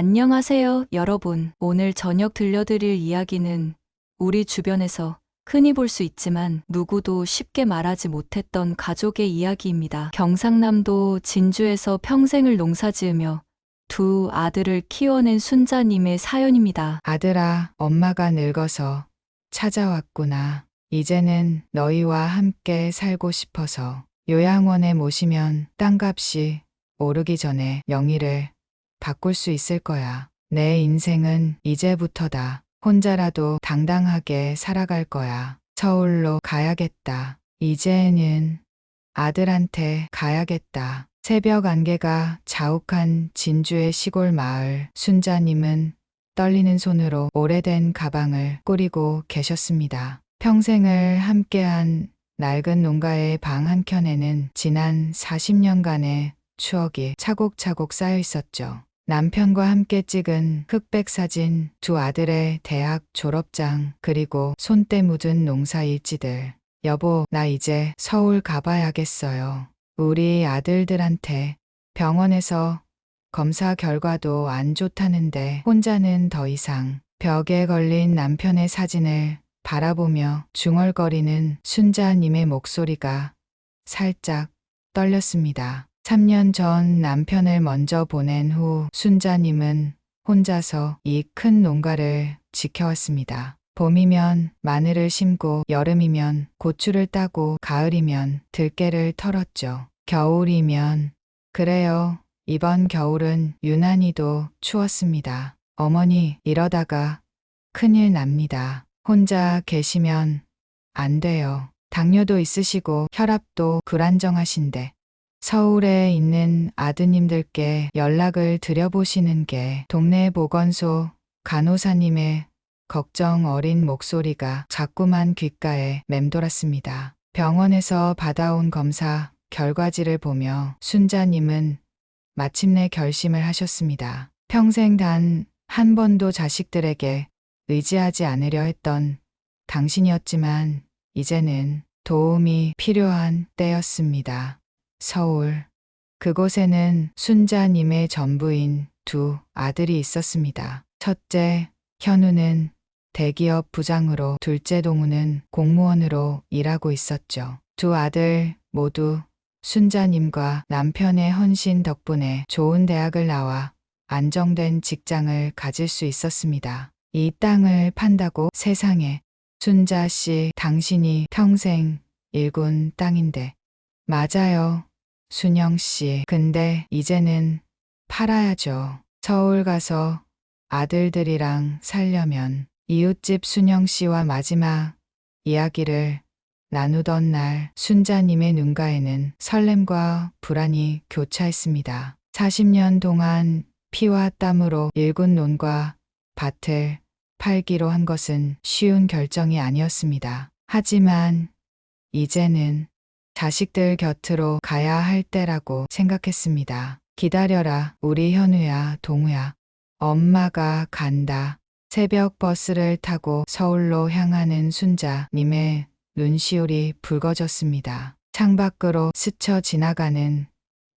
안녕하세요, 여러분. 오늘 저녁 들려드릴 이야기는 우리 주변에서 흔히 볼 수 있지만 누구도 쉽게 말하지 못했던 가족의 이야기입니다. 경상남도 진주에서 평생을 농사지으며 두 아들을 키워낸 순자님의 사연입니다. 아들아, 엄마가 늙어서 찾아왔구나. 이제는 너희와 함께 살고 싶어서 요양원에 모시면 땅값이 오르기 전에 명의를 바꿀 수 있을 거야. 내 인생은 이제부터다. 혼자라도 당당하게 살아갈 거야. 서울로 가야겠다. 이제는 아들한테 가야겠다. 새벽 안개가 자욱한 진주의 시골 마을. 순자님은 떨리는 손으로 오래된 가방을 꾸리고 계셨습니다. 평생을 함께한 낡은 농가의 방 한켠에는 지난 40년간의 추억이 차곡차곡 쌓여 있었죠. 남편과 함께 찍은 흑백 사진, 두 아들의 대학 졸업장, 그리고 손때 묻은 농사 일지들. 여보, 나 이제 서울 가봐야겠어요. 우리 아들들한테 병원에서 검사 결과도 안 좋다는데 혼자는 더 이상. 벽에 걸린 남편의 사진을 바라보며 중얼거리는 순자님의 목소리가 살짝 떨렸습니다. 3년 전 남편을 먼저 보낸 후 순자님은 혼자서 이 큰 농가를 지켜왔습니다. 봄이면 마늘을 심고 여름이면 고추를 따고 가을이면 들깨를 털었죠. 겨울이면 그래요. 이번 겨울은 유난히도 추웠습니다. 어머니, 이러다가 큰일 납니다. 혼자 계시면 안 돼요. 당뇨도 있으시고 혈압도 불안정하신데 서울에 있는 아드님들께 연락을 드려보시는 게. 동네 보건소 간호사님의 걱정 어린 목소리가 자꾸만 귓가에 맴돌았습니다. 병원에서 받아온 검사 결과지를 보며 순자님은 마침내 결심을 하셨습니다. 평생 단 한 번도 자식들에게 의지하지 않으려 했던 당신이었지만 이제는 도움이 필요한 때였습니다. 서울. 그곳에는 순자님의 전부인 두 아들이 있었습니다. 첫째, 현우는 대기업 부장으로, 둘째 동우는 공무원으로 일하고 있었죠. 두 아들 모두 순자님과 남편의 헌신 덕분에 좋은 대학을 나와 안정된 직장을 가질 수 있었습니다. 이 땅을 판다고 세상에. 순자 씨, 당신이 평생 일군 땅인데. 맞아요. 순영 씨. 근데 이제는 팔아야죠. 서울 가서 아들들이랑 살려면. 이웃집 순영 씨와 마지막 이야기를 나누던 날 순자님의 눈가에는 설렘과 불안이 교차했습니다. 40년 동안 피와 땀으로 일군 논과 밭을 팔기로 한 것은 쉬운 결정이 아니었습니다. 하지만 이제는 자식들 곁으로 가야 할 때라고 생각했습니다. 기다려라, 우리 현우야, 동우야. 엄마가 간다. 새벽 버스를 타고 서울로 향하는 순자님의 눈시울이 붉어졌습니다. 창밖으로 스쳐 지나가는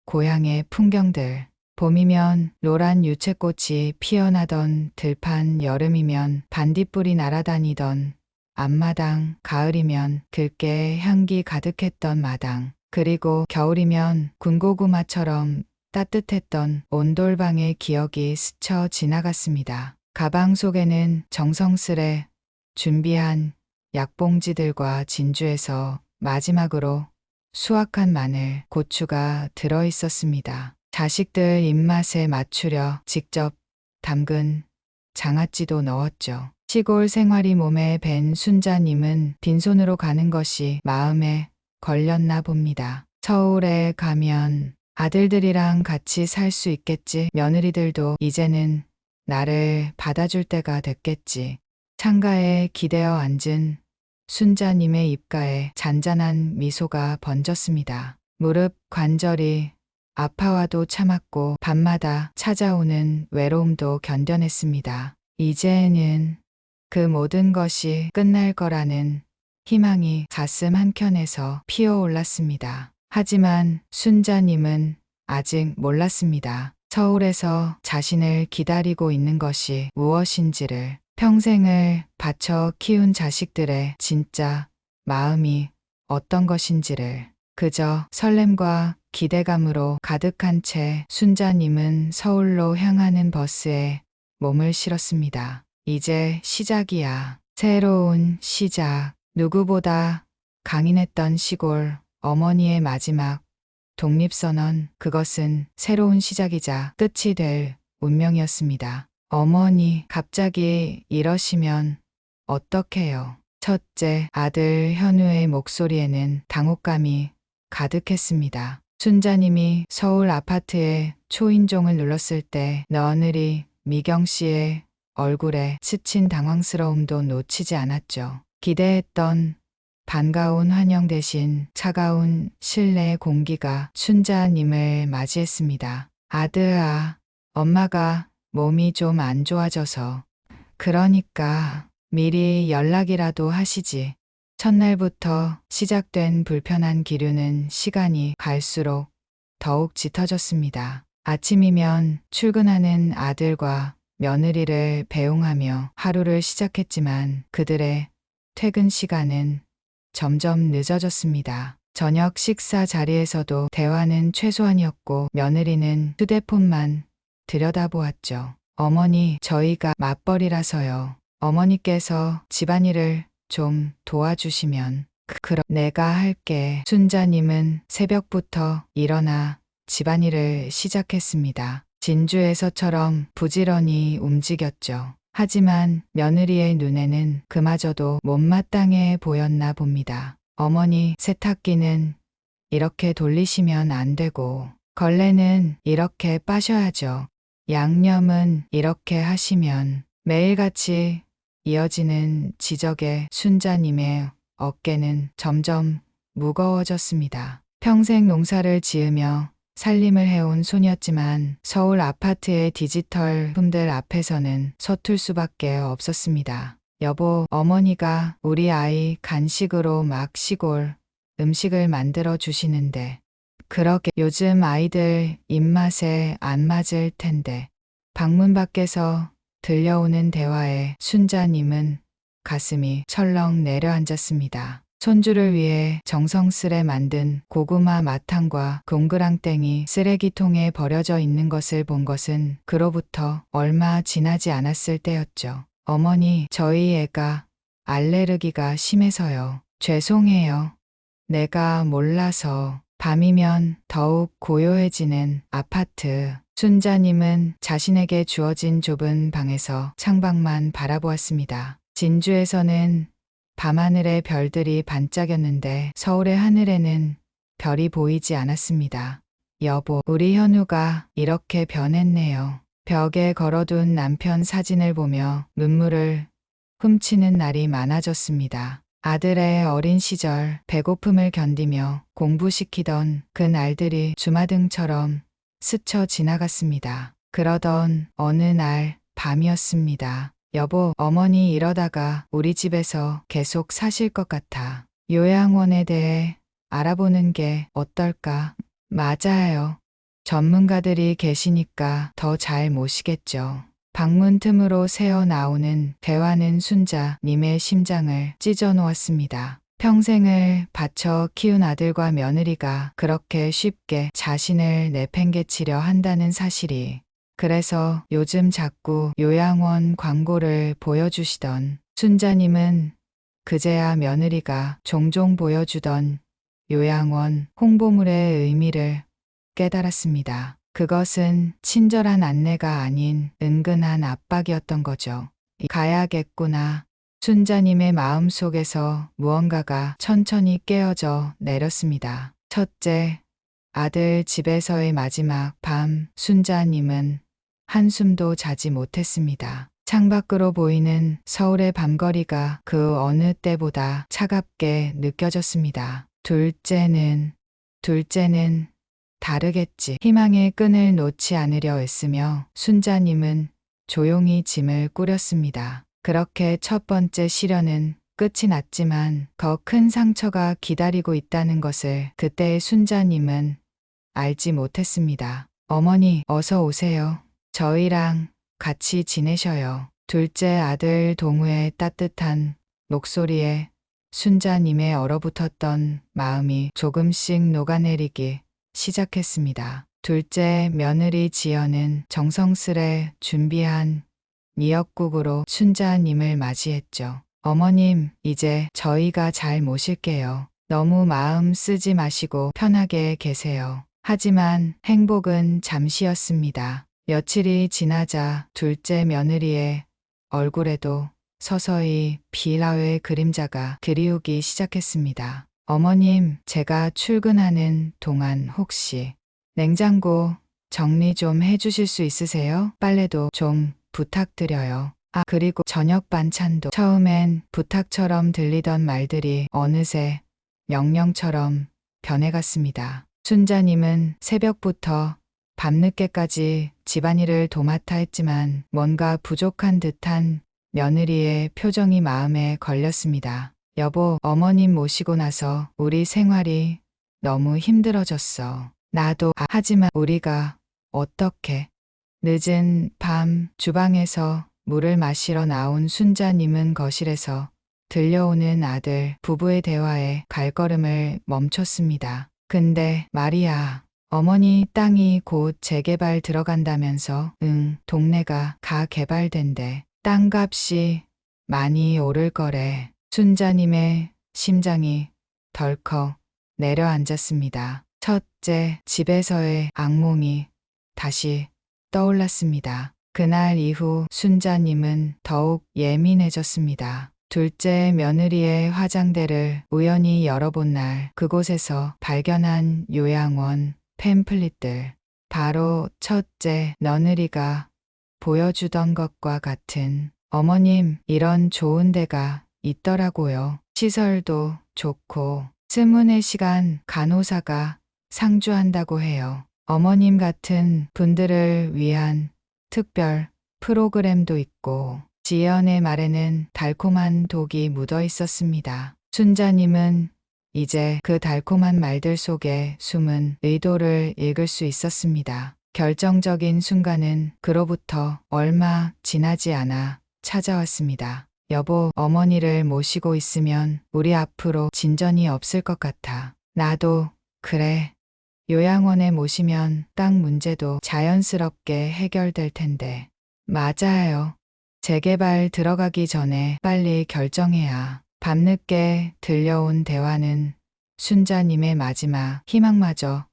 고향의 풍경들. 봄이면 노란 유채꽃이 피어나던 들판, 여름이면 반딧불이 날아다니던 앞마당, 가을이면 들깨 향기 가득했던 마당, 그리고 겨울이면 군고구마처럼 따뜻했던 온돌방의 기억이 스쳐 지나갔습니다. 가방 속에는 정성스레 준비한 약봉지들과 진주에서 마지막으로 수확한 마늘, 고추가 들어 있었습니다. 자식들 입맛에 맞추려 직접 담근 장아찌도 넣었죠. 시골 생활이 몸에 밴 순자님은 빈손으로 가는 것이 마음에 걸렸나 봅니다. 서울에 가면 아들들이랑 같이 살 수 있겠지. 며느리들도 이제는 나를 받아줄 때가 됐겠지. 창가에 기대어 앉은 순자님의 입가에 잔잔한 미소가 번졌습니다. 무릎 관절이 아파와도 참았고 밤마다 찾아오는 외로움도 견뎌냈습니다. 이제는 그 모든 것이 끝날 거라는 희망이 가슴 한켠에서 피어올랐습니다. 하지만 순자님은 아직 몰랐습니다. 서울에서 자신을 기다리고 있는 것이 무엇인지를, 평생을 바쳐 키운 자식들의 진짜 마음이 어떤 것인지를 그저 설렘과 기대감으로 가득한 채 순자님은 서울로 향하는 버스에 몸을 실었습니다. 이제 시작이야. 새로운 시작. 누구보다 강인했던 시골 어머니의 마지막 독립선언, 그것은 새로운 시작이자 끝이 될 운명이었습니다. 어머니, 갑자기 이러시면 어떡해요? 첫째 아들 현우의 목소리에는 당혹감이 가득했습니다. 순자님이 서울 아파트에 초인종을 눌렀을 때 너늘이 미경 씨의 얼굴에 스친 당황스러움도 놓치지 않았죠. 기대했던 반가운 환영 대신 차가운 실내 공기가 순자님을 맞이했습니다. 아들아, 엄마가 몸이 좀 안 좋아져서. 그러니까 미리 연락이라도 하시지. 첫날부터 시작된 불편한 기류는 시간이 갈수록 더욱 짙어졌습니다. 아침이면 출근하는 아들과 며느리를 배웅하며 하루를 시작했지만 그들의 퇴근 시간은 점점 늦어졌습니다. 저녁 식사 자리에서도 대화는 최소한이었고 며느리는 휴대폰만 들여다보았죠. 어머니, 저희가 맞벌이라서요. 어머니께서 집안일을 좀 도와주시면. 그럼 내가 할게. 순자님은 새벽부터 일어나 집안일을 시작했습니다. 진주에서처럼 부지런히 움직였죠. 하지만 며느리의 눈에는 그마저도 못마땅해 보였나 봅니다. 어머니, 세탁기는 이렇게 돌리시면 안 되고, 걸레는 이렇게 빠셔야죠. 양념은 이렇게 하시면. 매일같이 이어지는 지적에 순자님의 어깨는 점점 무거워졌습니다. 평생 농사를 지으며 살림을 해온 소녀였지만 서울 아파트의 디지털 품들 앞에서는 서툴 수밖에 없었습니다. 여보, 어머니가 우리 아이 간식으로 막 시골 음식을 만들어 주시는데 그러게 요즘 아이들 입맛에 안 맞을 텐데. 방문 밖에서 들려오는 대화에 순자님은 가슴이 철렁 내려앉았습니다. 손주를 위해 정성스레 만든 고구마 마탕과 동그랑땡이 쓰레기통에 버려져 있는 것을 본 것은 그로부터 얼마 지나지 않았을 때였죠. 어머니, 저희 애가 알레르기가 심해서요. 죄송해요. 내가 몰라서. 밤이면 더욱 고요해지는 아파트. 순자님은 자신에게 주어진 좁은 방에서 창밖만 바라보았습니다. 진주에서는 밤하늘에 별들이 반짝였는데 서울의 하늘에는 별이 보이지 않았습니다. 여보, 우리 현우가 이렇게 변했네요. 벽에 걸어둔 남편 사진을 보며 눈물을 훔치는 날이 많아졌습니다. 아들의 어린 시절 배고픔을 견디며 공부시키던 그 날들이 주마등처럼 스쳐 지나갔습니다. 그러던 어느 날 밤이었습니다. 여보, 어머니 이러다가 우리 집에서 계속 사실 것 같아. 요양원에 대해 알아보는 게 어떨까? 맞아요. 전문가들이 계시니까 더 잘 모시겠죠. 방문 틈으로 새어 나오는 대화는 순자님의 심장을 찢어 놓았습니다. 평생을 바쳐 키운 아들과 며느리가 그렇게 쉽게 자신을 내팽개치려 한다는 사실이. 그래서 요즘 자꾸 요양원 광고를 보여주시던 순자님은 그제야 며느리가 종종 보여주던 요양원 홍보물의 의미를 깨달았습니다. 그것은 친절한 안내가 아닌 은근한 압박이었던 거죠. 가야겠구나. 순자님의 마음속에서 무언가가 천천히 깨어져 내렸습니다. 첫째, 아들 집에서의 마지막 밤, 순자님은 한숨도 자지 못했습니다. 창밖으로 보이는 서울의 밤거리가 그 어느 때보다 차갑게 느껴졌습니다. 둘째는 다르겠지. 희망의 끈을 놓지 않으려 애쓰며 순자님은 조용히 짐을 꾸렸습니다. 그렇게 첫 번째 시련은 끝이 났지만 더 큰 상처가 기다리고 있다는 것을 그때의 순자님은 알지 못했습니다. 어머니, 어서 오세요. 저희랑 같이 지내셔요. 둘째 아들 동우의 따뜻한 목소리에 순자님의 얼어붙었던 마음이 조금씩 녹아내리기 시작했습니다. 둘째 며느리 지연은 정성스레 준비한 미역국으로 순자님을 맞이했죠. 어머님, 이제 저희가 잘 모실게요. 너무 마음 쓰지 마시고 편하게 계세요. 하지만 행복은 잠시였습니다. 며칠이 지나자 둘째 며느리의 얼굴에도 서서히 비라의 그림자가 그리우기 시작했습니다. 어머님, 제가 출근하는 동안 혹시 냉장고 정리 좀 해주실 수 있으세요? 빨래도 좀 부탁드려요. 아, 그리고 저녁 반찬도. 처음엔 부탁처럼 들리던 말들이 어느새 명령처럼 변해갔습니다. 순자님은 새벽부터 밤늦게까지 집안일을 도맡아 했지만 뭔가 부족한 듯한 며느리의 표정이 마음에 걸렸습니다. 여보, 어머님 모시고 나서 우리 생활이 너무 힘들어졌어. 나도. 하지만 우리가 어떻게. 늦은 밤 주방에서 물을 마시러 나온 순자님은 거실에서 들려오는 아들 부부의 대화에 발걸음을 멈췄습니다. 근데 말이야, 어머니 땅이 곧 재개발 들어간다면서. 응, 동네가 가개발된대. 땅값이 많이 오를 거래. 순자님의 심장이 덜컥 내려앉았습니다. 첫째, 집에서의 악몽이 다시 떠올랐습니다. 그날 이후 순자님은 더욱 예민해졌습니다. 둘째 며느리의 화장대를 우연히 열어본 날 그곳에서 발견한 요양원 팸플릿들. 바로 첫째 며느리가 보여주던 것과 같은. 어머님, 이런 좋은 데가 있더라고요. 시설도 좋고 24시간 간호사가 상주한다고 해요. 어머님 같은 분들을 위한 특별 프로그램도 있고. 지연의 말에는 달콤한 독이 묻어 있었습니다. 순자님은 이제 그 달콤한 말들 속에 숨은 의도를 읽을 수 있었습니다. 결정적인 순간은 그로부터 얼마 지나지 않아 찾아왔습니다. 여보, 어머니를 모시고 있으면 우리 앞으로 진전이 없을 것 같아. 나도 그래. 요양원에 모시면 땅 문제도 자연스럽게 해결될 텐데. 맞아요. 재개발 들어가기 전에 빨리 결정해야. 밤늦게 들려온 대화는 순자님의 마지막 희망마저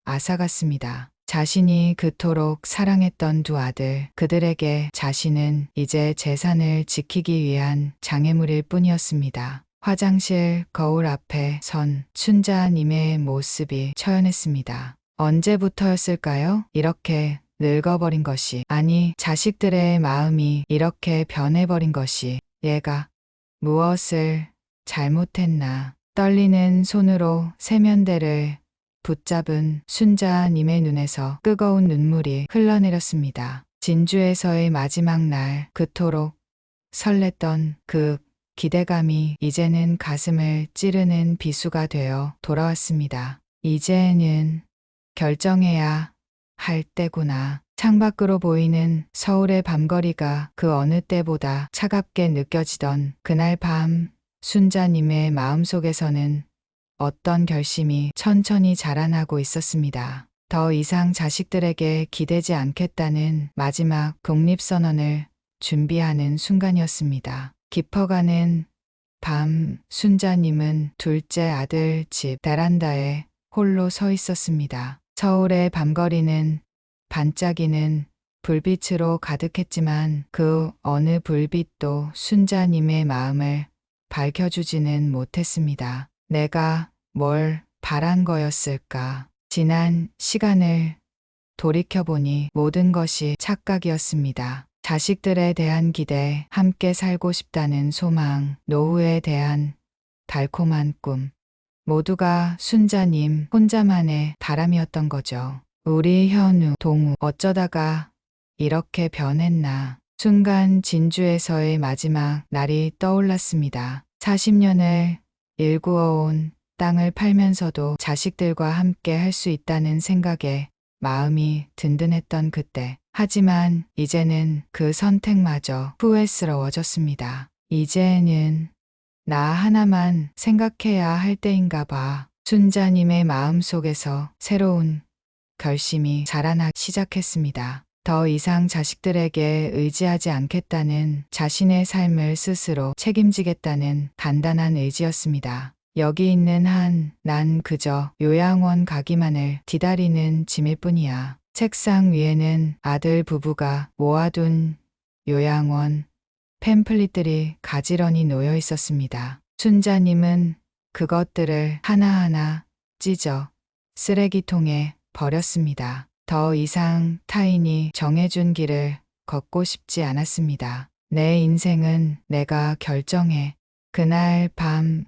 앗아갔습니다. 자신이 그토록 사랑했던 두 아들, 그들에게 자신은 이제 재산을 지키기 위한 장애물일 뿐이었습니다. 화장실 거울 앞에 선 순자님의 모습이 처연했습니다. 언제부터였을까요? 이렇게 늙어버린 것이. 아니, 자식들의 마음이 이렇게 변해버린 것이. 얘가 무엇을 잘못했나. 떨리는 손으로 세면대를 붙잡은 순자님의 눈에서 뜨거운 눈물이 흘러내렸습니다. 진주에서의 마지막 날, 그토록 설렜던 그 기대감이 이제는 가슴을 찌르는 비수가 되어 돌아왔습니다. 이제는 결정해야 할 때구나. 창밖으로 보이는 서울의 밤거리가 그 어느 때보다 차갑게 느껴지던 그날 밤, 순자님의 마음속에서는 어떤 결심이 천천히 자라나고 있었습니다. 더 이상 자식들에게 기대지 않겠다는 마지막 독립선언을 준비하는 순간이었습니다. 깊어가는 밤, 순자님은 둘째 아들 집 베란다에 홀로 서 있었습니다. 서울의 밤거리는 반짝이는 불빛으로 가득했지만 그 어느 불빛도 순자님의 마음을 밝혀주지는 못했습니다. 내가 뭘 바란 거였을까? 지난 시간을 돌이켜보니 모든 것이 착각이었습니다. 자식들에 대한 기대, 함께 살고 싶다는 소망, 노후에 대한 달콤한 꿈. 모두가 순자님 혼자만의 바람이었던 거죠. 우리 현우, 동우, 어쩌다가 이렇게 변했나. 순간 진주에서의 마지막 날이 떠올랐습니다. 40년을 일구어온 땅을 팔면서도 자식들과 함께 할 수 있다는 생각에 마음이 든든했던 그때. 하지만 이제는 그 선택마저 후회스러워졌습니다. 이제는 나 하나만 생각해야 할 때인가 봐. 순자님의 마음속에서 새로운 결심이 자라나기 시작했습니다. 더 이상 자식들에게 의지하지 않겠다는 자신의 삶을 스스로 책임지겠다는 단단한 의지였습니다. 여기 있는 한, 난 그저 요양원 가기만을 기다리는 짐일 뿐이야. 책상 위에는 아들 부부가 모아둔 요양원 팸플릿들이 가지런히 놓여 있었습니다. 순자님은 그것들을 하나하나 찢어 쓰레기통에 버렸습니다. 더 이상 타인이 정해준 길을 걷고 싶지 않았습니다. 내 인생은 내가 결정해. 그날 밤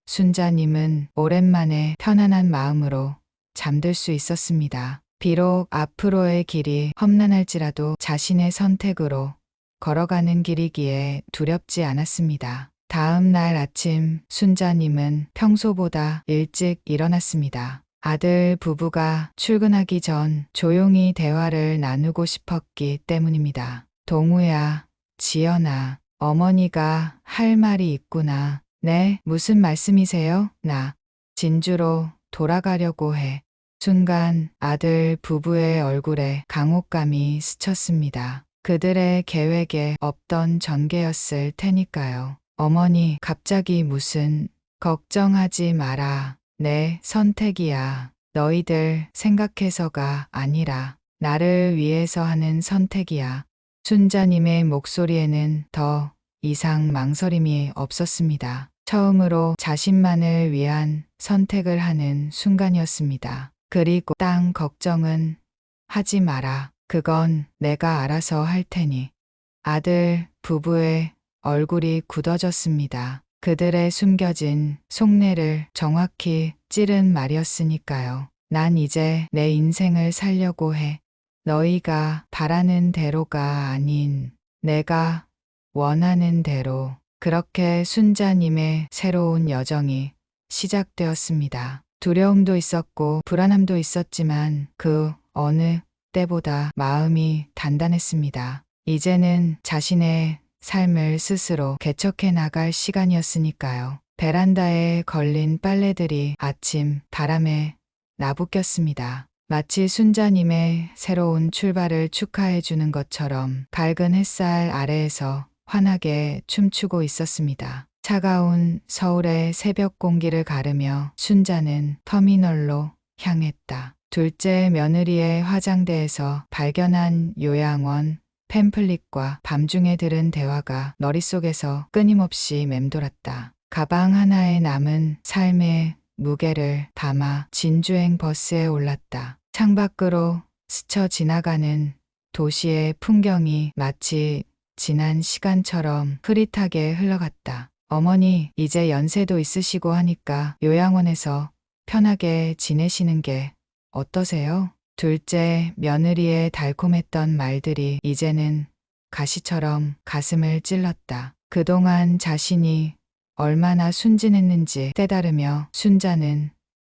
순자님은 오랜만에 편안한 마음으로 잠들 수 있었습니다. 비록 앞으로의 길이 험난할지라도 자신의 선택으로 걸어가는 길이기에 두렵지 않았습니다. 다음 날 아침 순자님은 평소보다 일찍 일어났습니다. 아들 부부가 출근하기 전 조용히 대화를 나누고 싶었기 때문입니다. 동우야, 지연아, 어머니가 할 말이 있구나. 네, 무슨 말씀이세요? 나 진주로 돌아가려고 해. 순간 아들 부부의 얼굴에 강혹감이 스쳤습니다. 그들의 계획에 없던 전개였을 테니까요. 어머니, 갑자기 무슨, 걱정하지 마라. 내 선택이야. 너희들 생각해서가 아니라 나를 위해서 하는 선택이야. 순자님의 목소리에는 더 이상 망설임이 없었습니다. 처음으로 자신만을 위한 선택을 하는 순간이었습니다. 그리고 땅 걱정은 하지 마라. 그건 내가 알아서 할 테니. 아들 부부의 얼굴이 굳어졌습니다. 그들의 숨겨진 속내를 정확히 찌른 말이었으니까요. 난 이제 내 인생을 살려고 해. 너희가 바라는 대로가 아닌 내가 원하는 대로. 그렇게 순자님의 새로운 여정이 시작되었습니다. 두려움도 있었고 불안함도 있었지만 그 어느 때보다 마음이 단단했습니다. 이제는 자신의 삶을 스스로 개척해 나갈 시간이었으니까요. 베란다에 걸린 빨래들이 아침 바람에 나부꼈습니다. 마치 순자님의 새로운 출발을 축하해 주는 것처럼 밝은 햇살 아래에서 환하게 춤추고 있었습니다. 차가운 서울의 새벽 공기를 가르며 순자는 터미널로 향했다. 둘째 며느리의 화장대에서 발견한 요양원 팸플릿과 밤중에 들은 대화가 머릿속에서 끊임없이 맴돌았다. 가방 하나에 남은 삶의 무게를 담아 진주행 버스에 올랐다. 창밖으로 스쳐 지나가는 도시의 풍경이 마치 지난 시간처럼 흐릿하게 흘러갔다. 어머니, 이제 연세도 있으시고 하니까 요양원에서 편하게 지내시는 게 어떠세요? 둘째 며느리의 달콤했던 말들이 이제는 가시처럼 가슴을 찔렀다. 그동안 자신이 얼마나 순진했는지 깨달으며 순자는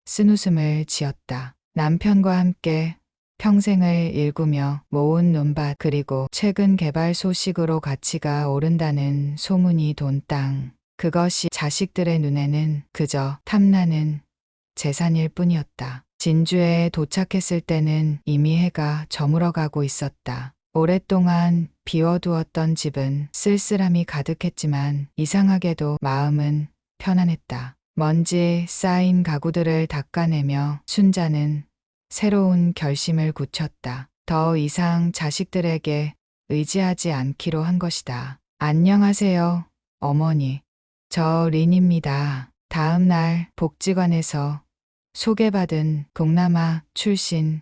쓴웃음을 지었다. 남편과 함께 평생을 일구며 모은 논밭 그리고 최근 개발 소식으로 가치가 오른다는 소문이 돈 땅. 그것이 자식들의 눈에는 그저 탐나는 재산일 뿐이었다. 진주에 도착했을 때는 이미 해가 저물어가고 있었다. 오랫동안 비워두었던 집은 쓸쓸함이 가득했지만 이상하게도 마음은 편안했다. 먼지 쌓인 가구들을 닦아내며 순자는 새로운 결심을 굳혔다. 더 이상 자식들에게 의지하지 않기로 한 것이다. 안녕하세요, 어머니. 저 린입니다. 다음 날 복지관에서 소개받은 동남아 출신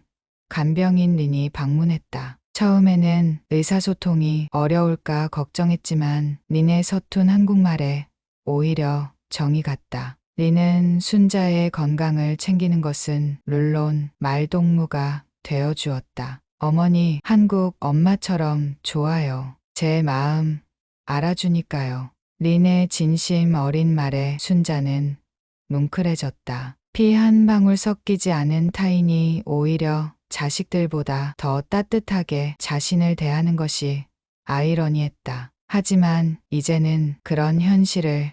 간병인 린이 방문했다. 처음에는 의사소통이 어려울까 걱정했지만 린의 서툰 한국말에 오히려 정이 갔다. 린은 순자의 건강을 챙기는 것은 물론 말동무가 되어주었다. 어머니, 한국 엄마처럼 좋아요. 제 마음 알아주니까요. 린의 진심 어린 말에 순자는 뭉클해졌다. 피 한 방울 섞이지 않은 타인이 오히려 자식들보다 더 따뜻하게 자신을 대하는 것이 아이러니했다. 하지만 이제는 그런 현실을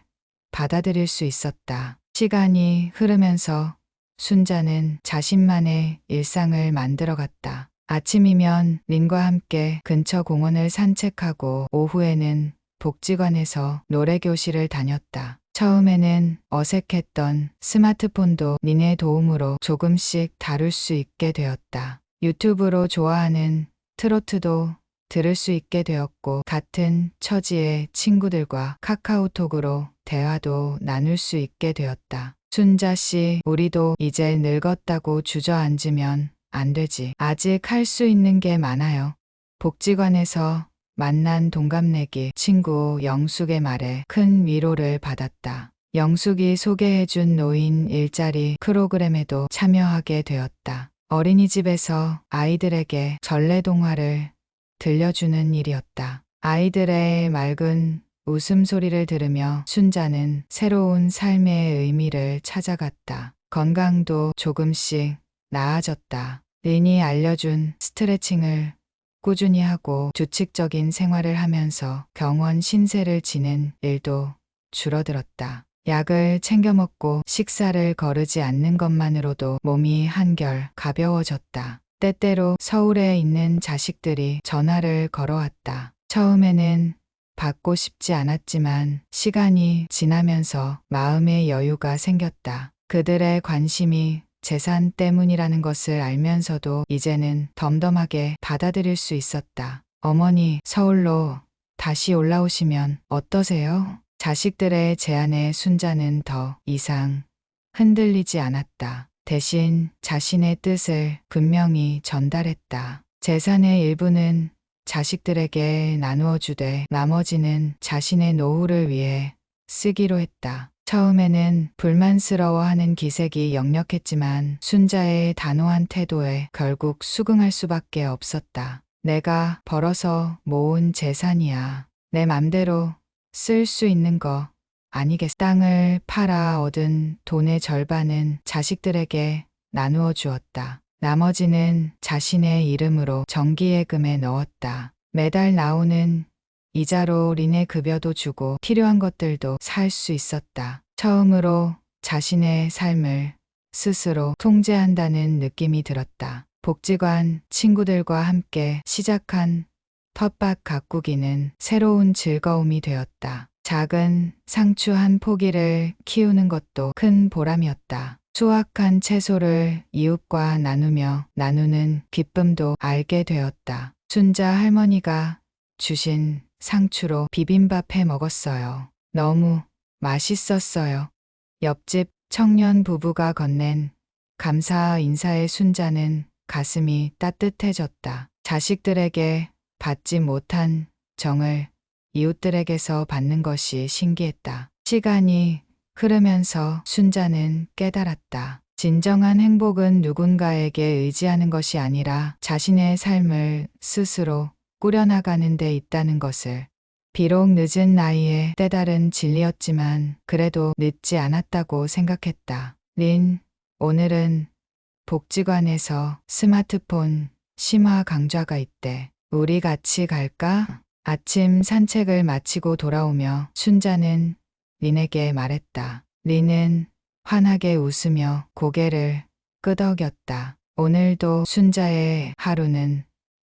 받아들일 수 있었다. 시간이 흐르면서 순자는 자신만의 일상을 만들어갔다. 아침이면 린과 함께 근처 공원을 산책하고 오후에는 복지관에서 노래교실을 다녔다. 처음에는 어색했던 스마트폰도 린의 도움으로 조금씩 다룰 수 있게 되었다. 유튜브로 좋아하는 트로트도 들을 수 있게 되었고 같은 처지의 친구들과 카카오톡으로 대화도 나눌 수 있게 되었다. 순자 씨, 우리도 이제 늙었다고 주저앉으면 안 되지. 아직 할 수 있는 게 많아요. 복지관에서 만난 동갑내기 친구 영숙의 말에 큰 위로를 받았다. 영숙이 소개해준 노인 일자리 프로그램에도 참여하게 되었다. 어린이집에서 아이들에게 전래동화를 들려주는 일이었다. 아이들의 맑은 웃음소리를 들으며 순자는 새로운 삶의 의미를 찾아갔다. 건강도 조금씩 나아졌다. 린이 알려준 스트레칭을 꾸준히 하고 규칙적인 생활을 하면서 병원 신세를 지는 일도 줄어들었다. 약을 챙겨 먹고 식사를 거르지 않는 것만으로도 몸이 한결 가벼워졌다. 때때로 서울에 있는 자식들이 전화를 걸어왔다. 처음에는 받고 싶지 않았지만 시간이 지나면서 마음의 여유가 생겼다. 그들의 관심이 재산 때문이라는 것을 알면서도 이제는 덤덤하게 받아들일 수 있었다. 어머니, 서울로 다시 올라오시면 어떠세요? 자식들의 제안에 순자는 더 이상 흔들리지 않았다. 대신 자신의 뜻을 분명히 전달했다. 재산의 일부는 자식들에게 나누어 주되 나머지는 자신의 노후를 위해 쓰기로 했다. 처음에는 불만스러워하는 기색이 역력했지만 순자의 단호한 태도에 결국 수긍할 수밖에 없었다. 내가 벌어서 모은 재산이야. 내 맘대로 쓸 수 있는 거 아니겠어. 땅을 팔아 얻은 돈의 절반은 자식들에게 나누어 주었다. 나머지는 자신의 이름으로 정기예금에 넣었다. 매달 나오는 이자로 린의 급여도 주고 필요한 것들도 살 수 있었다. 처음으로 자신의 삶을 스스로 통제한다는 느낌이 들었다. 복지관 친구들과 함께 시작한 텃밭 가꾸기는 새로운 즐거움이 되었다. 작은 상추 한 포기를 키우는 것도 큰 보람이었다. 수확한 채소를 이웃과 나누는 기쁨도 알게 되었다. 순자 할머니가 주신 상추로 비빔밥 해 먹었어요. 너무 맛있었어요. 옆집 청년 부부가 건넨 감사 인사에 순자는 가슴이 따뜻해졌다. 자식들에게 받지 못한 정을 이웃들에게서 받는 것이 신기했다. 시간이 흐르면서 순자는 깨달았다. 진정한 행복은 누군가에게 의지하는 것이 아니라 자신의 삶을 스스로 꾸려나가는 데 있다는 것을. 비록 늦은 나이에 때다른 진리였지만 그래도 늦지 않았다고 생각했다. 린, 오늘은 복지관에서 스마트폰 심화 강좌가 있대. 우리 같이 갈까? 아침 산책을 마치고 돌아오며 순자는 린에게 말했다. 린은 환하게 웃으며 고개를 끄덕였다. 오늘도 순자의 하루는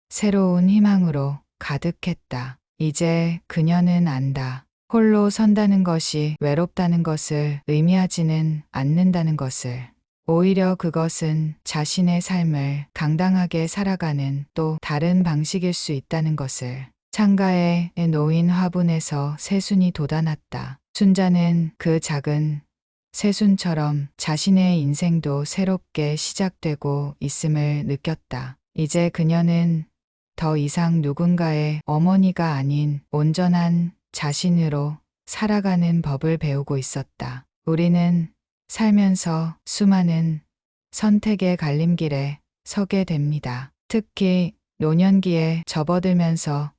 새로운 희망으로 가득했다. 이제 그녀는 안다. 홀로 선다는 것이 외롭다는 것을 의미하지는 않는다는 것을. 오히려 그것은 자신의 삶을 당당하게 살아가는 또 다른 방식일 수 있다는 것을. 창가에 놓인 화분에서 새순이 돋아났다. 순자는 그 작은 새순처럼 자신의 인생도 새롭게 시작되고 있음을 느꼈다. 이제 그녀는 더 이상 누군가의 어머니가 아닌 온전한 자신으로 살아가는 법을 배우고 있었다. 우리는 살면서 수많은 선택의 갈림길에 서게 됩니다. 특히 노년기에 접어들면서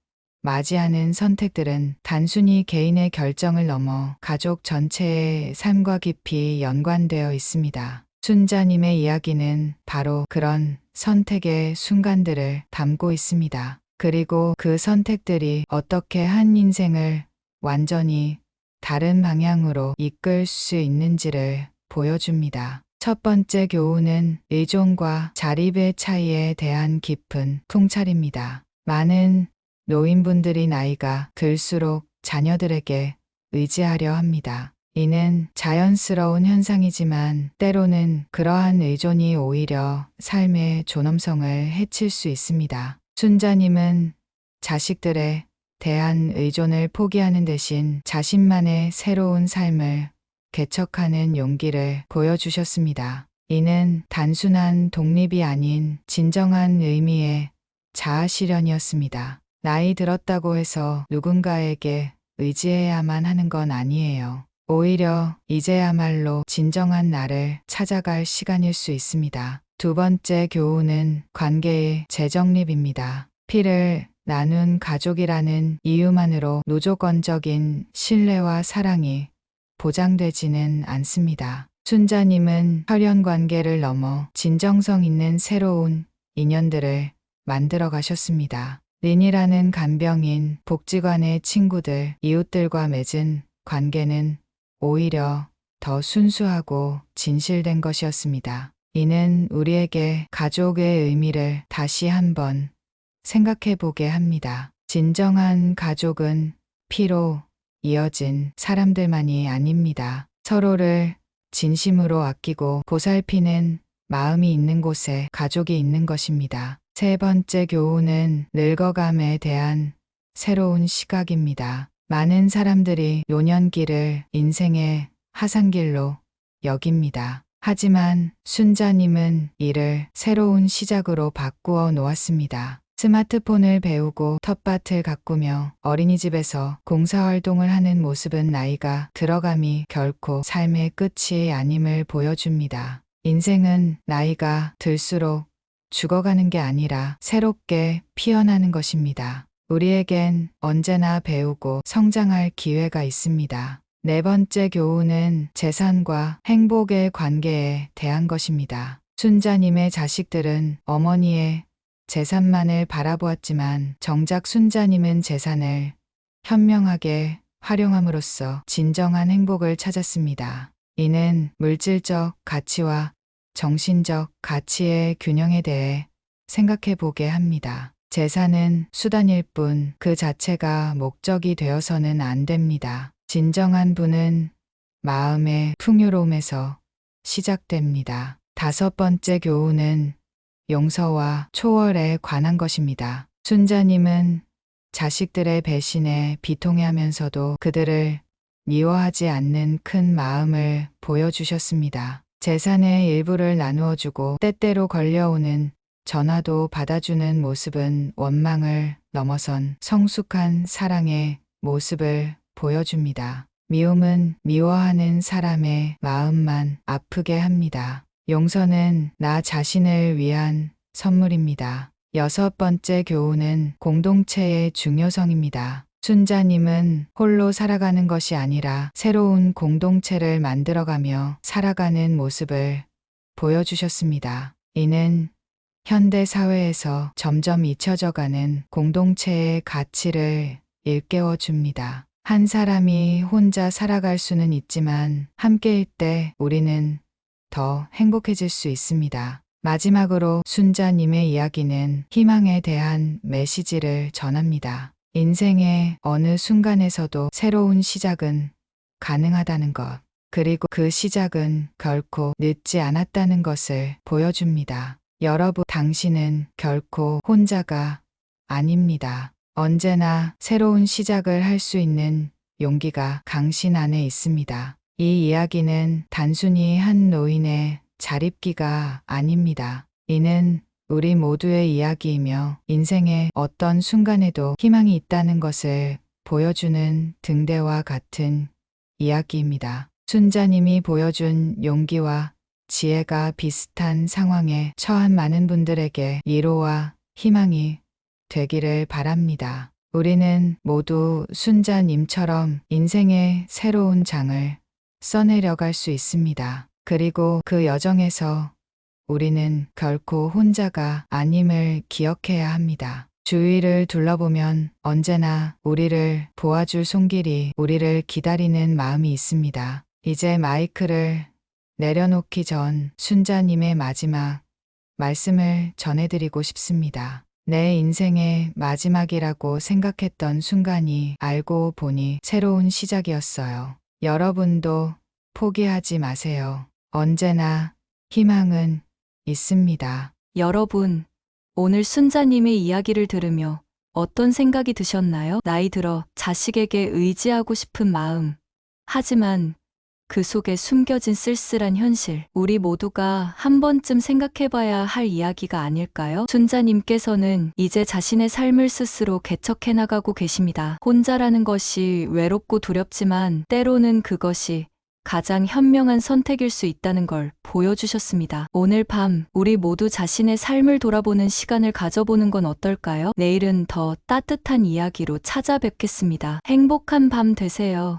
맞이하는 선택들은 단순히 개인의 결정을 넘어 가족 전체의 삶과 깊이 연관되어 있습니다. 순자님의 이야기는 바로 그런 선택의 순간들을 담고 있습니다. 그리고 그 선택들이 어떻게 한 인생을 완전히 다른 방향으로 이끌 수 있는지를 보여줍니다. 첫 번째 교훈은 의존과 자립의 차이에 대한 깊은 통찰입니다. 많은 노인분들이 나이가 들수록 자녀들에게 의지하려 합니다. 이는 자연스러운 현상이지만 때로는 그러한 의존이 오히려 삶의 존엄성을 해칠 수 있습니다. 순자님은 자식들에 대한 의존을 포기하는 대신 자신만의 새로운 삶을 개척하는 용기를 보여주셨습니다. 이는 단순한 독립이 아닌 진정한 의미의 자아 실현이었습니다. 나이 들었다고 해서 누군가에게 의지해야만 하는 건 아니에요. 오히려 이제야말로 진정한 나를 찾아갈 시간일 수 있습니다. 두 번째 교훈은 관계의 재정립입니다. 피를 나눈 가족이라는 이유만으로 무조건적인 신뢰와 사랑이 보장되지는 않습니다. 순자님은 혈연 관계를 넘어 진정성 있는 새로운 인연들을 만들어 가셨습니다. 린이라는 간병인, 복지관의 친구들, 이웃들과 맺은 관계는 오히려 더 순수하고 진실된 것이었습니다. 이는 우리에게 가족의 의미를 다시 한번 생각해 보게 합니다. 진정한 가족은 피로 이어진 사람들만이 아닙니다. 서로를 진심으로 아끼고 보살피는 마음이 있는 곳에 가족이 있는 것입니다. 세 번째 교훈은 늙어감에 대한 새로운 시각입니다. 많은 사람들이 노년기를 인생의 하산길로 여깁니다. 하지만 순자님은 이를 새로운 시작으로 바꾸어 놓았습니다. 스마트폰을 배우고 텃밭을 가꾸며 어린이집에서 봉사활동을 하는 모습은 나이가 들어감이 결코 삶의 끝이 아님을 보여줍니다. 인생은 나이가 들수록 죽어가는 게 아니라 새롭게 피어나는 것입니다. 우리에겐 언제나 배우고 성장할 기회가 있습니다. 네 번째 교훈은 재산과 행복의 관계에 대한 것입니다. 순자님의 자식들은 어머니의 재산만을 바라보았지만 정작 순자님은 재산을 현명하게 활용함으로써 진정한 행복을 찾았습니다. 이는 물질적 가치와 정신적 가치의 균형에 대해 생각해 보게 합니다. 재산은 수단일 뿐 그 자체가 목적이 되어서는 안 됩니다. 진정한 부는 마음의 풍요로움에서 시작됩니다. 다섯 번째 교훈은 용서와 초월에 관한 것입니다. 순자님은 자식들의 배신에 비통해하면서도 그들을 미워하지 않는 큰 마음을 보여주셨습니다. 재산의 일부를 나누어주고 때때로 걸려오는 전화도 받아주는 모습은 원망을 넘어선 성숙한 사랑의 모습을 보여줍니다. 미움은 미워하는 사람의 마음만 아프게 합니다. 용서는 나 자신을 위한 선물입니다. 여섯 번째 교훈은 공동체의 중요성입니다. 순자님은 홀로 살아가는 것이 아니라 새로운 공동체를 만들어가며 살아가는 모습을 보여주셨습니다. 이는 현대 사회에서 점점 잊혀져가는 공동체의 가치를 일깨워 줍니다. 한 사람이 혼자 살아갈 수는 있지만 함께일 때 우리는 더 행복해질 수 있습니다. 마지막으로 순자님의 이야기는 희망에 대한 메시지를 전합니다. 인생의 어느 순간에서도 새로운 시작은 가능하다는 것, 그리고 그 시작은 결코 늦지 않았다는 것을 보여줍니다. 여러분, 당신은 결코 혼자가 아닙니다. 언제나 새로운 시작을 할 수 있는 용기가 당신 안에 있습니다. 이 이야기는 단순히 한 노인의 자립기가 아닙니다. 이는 우리 모두의 이야기이며 인생의 어떤 순간에도 희망이 있다는 것을 보여주는 등대와 같은 이야기입니다. 순자님이 보여준 용기와 지혜가 비슷한 상황에 처한 많은 분들에게 위로와 희망이 되기를 바랍니다. 우리는 모두 순자님처럼 인생의 새로운 장을 써내려갈 수 있습니다. 그리고 그 여정에서 우리는 결코 혼자가 아님을 기억해야 합니다. 주위를 둘러보면 언제나 우리를 도와줄 손길이 우리를 기다리는 마음이 있습니다. 이제 마이크를 내려놓기 전 순자님의 마지막 말씀을 전해드리고 싶습니다. 내 인생의 마지막이라고 생각했던 순간이 알고 보니 새로운 시작이었어요. 여러분도 포기하지 마세요. 언제나 희망은 있습니다. 여러분, 오늘 순자님의 이야기를 들으며 어떤 생각이 드셨나요? 나이 들어 자식에게 의지하고 싶은 마음. 하지만 그 속에 숨겨진 쓸쓸한 현실. 우리 모두가 한 번쯤 생각해봐야 할 이야기가 아닐까요? 순자님께서는 이제 자신의 삶을 스스로 개척해 나가고 계십니다. 혼자라는 것이 외롭고 두렵지만 때로는 그것이 가장 현명한 선택일 수 있다는 걸 보여주셨습니다. 오늘 밤 우리 모두 자신의 삶을 돌아보는 시간을 가져보는 건 어떨까요? 내일은 더 따뜻한 이야기로 찾아뵙겠습니다. 행복한 밤 되세요.